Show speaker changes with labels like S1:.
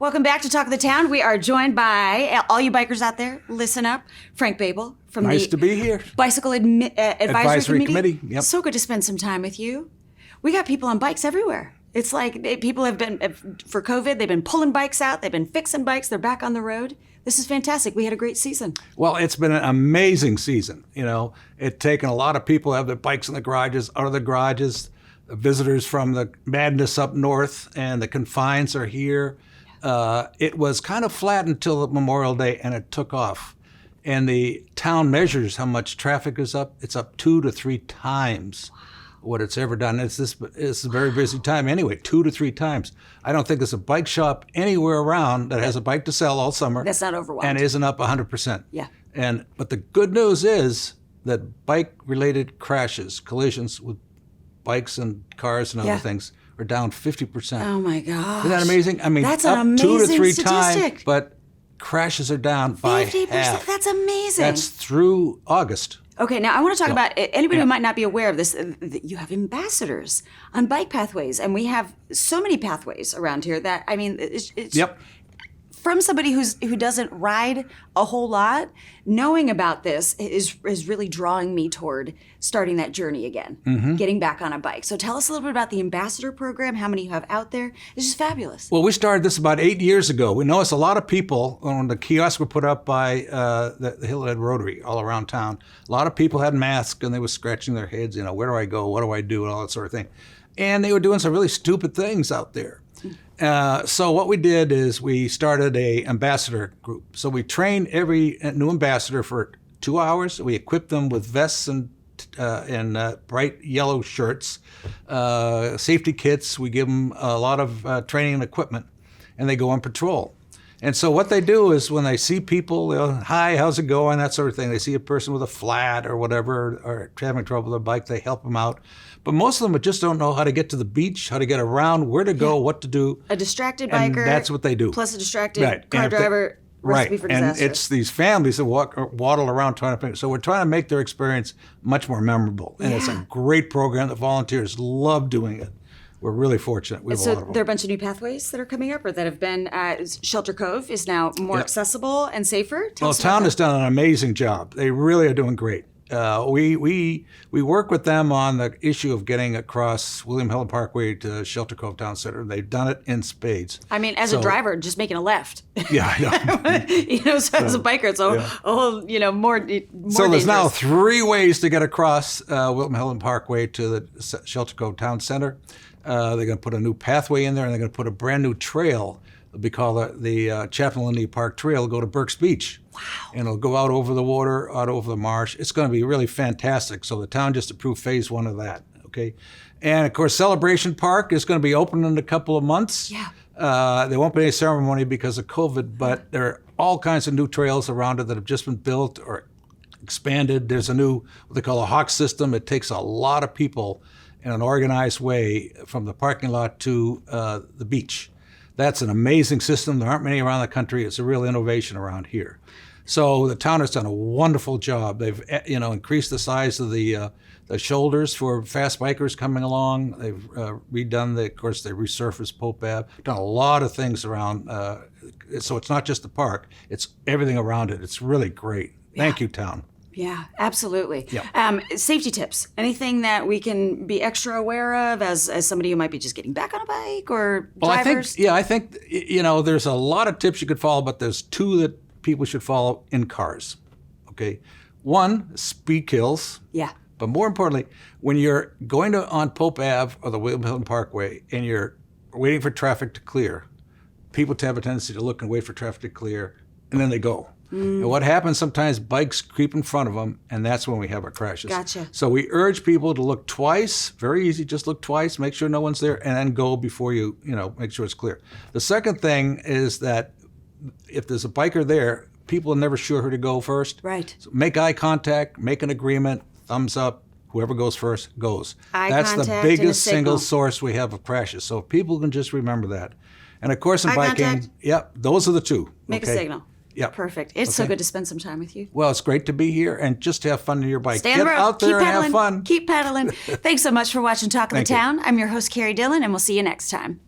S1: Welcome back to Talk of the Town. We are joined by all you bikers out there. Listen up, Frank Babel from
S2: Nice
S1: the
S2: to be here.
S1: Bicycle Advisory Committee.
S2: Yep.
S1: So good to spend some time with you. We got people on bikes everywhere. It's like people have been, for COVID, they've been pulling bikes out, they've been fixing bikes, they're back on the road. This is fantastic. We had a great season.
S2: Well, it's been an amazing season. You know, it's taken a lot of people to have their bikes in the garages, out of the garages. The visitors from the madness up north and the confines are here. It was kind of flat until Memorial Day, and it took off. And the town measures how much traffic is up. It's up 2 to 3 times what it's ever done. It's a very busy time anyway, 2 to 3 times. I don't think there's a bike shop anywhere around that has a bike to sell all summer.
S1: That's not overwhelmed.
S2: And isn't up 100%.
S1: Yeah.
S2: But the good news is that bike-related crashes, collisions with bikes and cars and other things are down 50%.
S1: Oh my gosh.
S2: Isn't that amazing? I mean,
S1: that's
S2: up
S1: an amazing
S2: 2 to 3
S1: statistic.
S2: times, but crashes are down by
S1: 50%.
S2: half.
S1: That's amazing.
S2: That's through August.
S1: Okay, now I want to talk about anybody who might not be aware of this. You have ambassadors on bike pathways, and we have so many pathways around here that, I mean, it's from somebody who doesn't ride a whole lot, knowing about this is really drawing me toward starting that journey again, getting back on a bike. So tell us a little bit about the ambassador program, how many you have out there. It's just fabulous.
S2: Well, we started this about 8 years ago. We noticed a lot of people, when the kiosks were put up by the Hilton Rotary all around town, a lot of people had masks and they were scratching their heads, where do I go, what do I do, and all that sort of thing. And they were doing some really stupid things out there. So what we did is we started a ambassador group. So we trained every new ambassador for 2 hours. We equipped them with vests and bright yellow shirts, safety kits. We give them a lot of training and equipment, and they go on patrol. And so what they do is when they see people, hi, how's it going, that sort of thing. They see a person with a flat or whatever, or having trouble with their bike, they help them out. But most of them just don't know how to get to the beach, how to get around, where to go, what to do.
S1: A distracted biker.
S2: And that's what they do.
S1: Plus a distracted car driver. Recipe for disaster.
S2: And it's these families that waddle around trying to. So we're trying to make their experience much more memorable. And it's a great program. The volunteers love doing it. We're really fortunate. We have a lot of them.
S1: There are a bunch of new pathways that are coming up, or that have been. Shelter Cove is now more accessible and safer.
S2: Well, town has done an amazing job. They really are doing great. We work with them on the issue of getting across William Hilton Parkway to Shelter Cove Town Center. They've done it in spades.
S1: I mean, as a driver, just making a left.
S2: Yeah, I know.
S1: So as a biker, it's a whole, more
S2: So there's
S1: dangerous.
S2: now 3 ways to get across William Hilton Parkway to the Shelter Cove Town Center. They're going to put a new pathway in there, and they're going to put a brand new trail. It'll be called the Chaplain Lindy Park Trail. It'll go to Burke's Beach.
S1: Wow.
S2: And it'll go out over the water, out over the marsh. It's going to be really fantastic. So the town just approved phase 1 of that, okay? And, of course, Celebration Park is going to be open in a couple of months.
S1: Yeah.
S2: There won't be any ceremony because of COVID, but there are all kinds of new trails around it that have just been built or expanded. There's a new, what they call a hawk system. It takes a lot of people in an organized way from the parking lot to the beach. That's an amazing system. There aren't many around the country. It's a real innovation around here. So the town has done a wonderful job. They've increased the size of the shoulders for fast bikers coming along. They've redone they resurfaced Pope Ave. Done a lot of things around. So it's not just the park. It's everything around it. It's really great. Thank you, town.
S1: Yeah, absolutely.
S2: Yeah.
S1: Safety tips. Anything that we can be extra aware of as somebody who might be just getting back on a bike or drivers?
S2: I think there's a lot of tips you could follow, but there's 2 that people should follow in cars. Okay, 1, speed kills.
S1: Yeah.
S2: But more importantly, when you're going on Pope Ave or the William Hilton Parkway and you're waiting for traffic to clear, people have a tendency to look and wait for traffic to clear, and then they go. And what happens sometimes, bikes creep in front of them, and that's when we have our crashes.
S1: Gotcha.
S2: So we urge people to look twice. Very easy, just look twice, make sure no one's there, and then go before you make sure it's clear. The second thing is that if there's a biker there, people are never sure who to go first.
S1: Right.
S2: So make eye contact, make an agreement, thumbs up. Whoever goes first goes.
S1: Eye
S2: That's
S1: contact
S2: the
S1: and a
S2: biggest
S1: signal.
S2: single source we have of crashes. So if people can just remember that. And of course in
S1: Eye
S2: biking,
S1: contact.
S2: those are the 2.
S1: Make a signal.
S2: Yep.
S1: Perfect. It's so good to spend some time with you.
S2: Well, it's great to be here and just have fun on your bike.
S1: Stay on the
S2: Get
S1: road.
S2: out there
S1: Keep
S2: and
S1: pedaling.
S2: have fun.
S1: Keep pedaling. Thanks so much for watching Talk of the
S2: Thank you.
S1: Town. I'm your host, Carrie Dillon, and we'll see you next time.